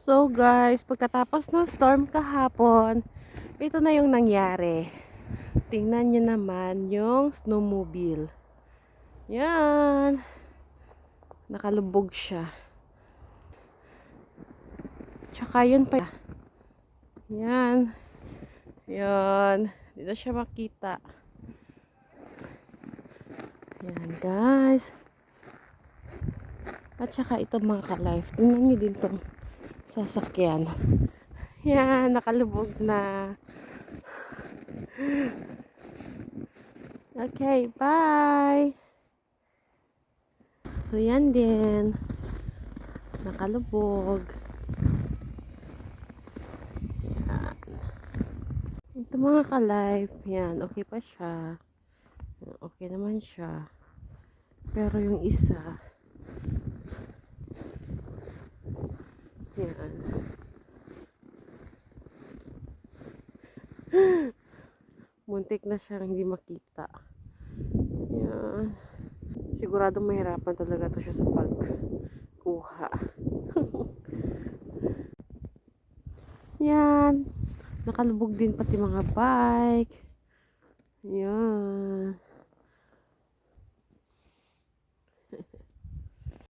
So guys, pagkatapos ng storm kahapon, ito na yung nangyari. Tingnan nyo naman yung snowmobile. Yan. Nakalubog siya. Tsaka yun pa. Yan. Yan. Dito siya makita. Yan guys. At saka ito mga ka-life. Tingnan nyo din tong sasakyan. Yan. Nakalubog na. Okay, bye! So, yan din. Nakalubog. Yan. Ito mga ka-life. Yan, okay pa siya. Okay naman siya. Pero yung isa, yan. Muntik na siyang hindi makita. Yan. Siguradong mahirapan talaga to siya sa pagkuha. Yan. Nakalubog din pati mga bike. Yan.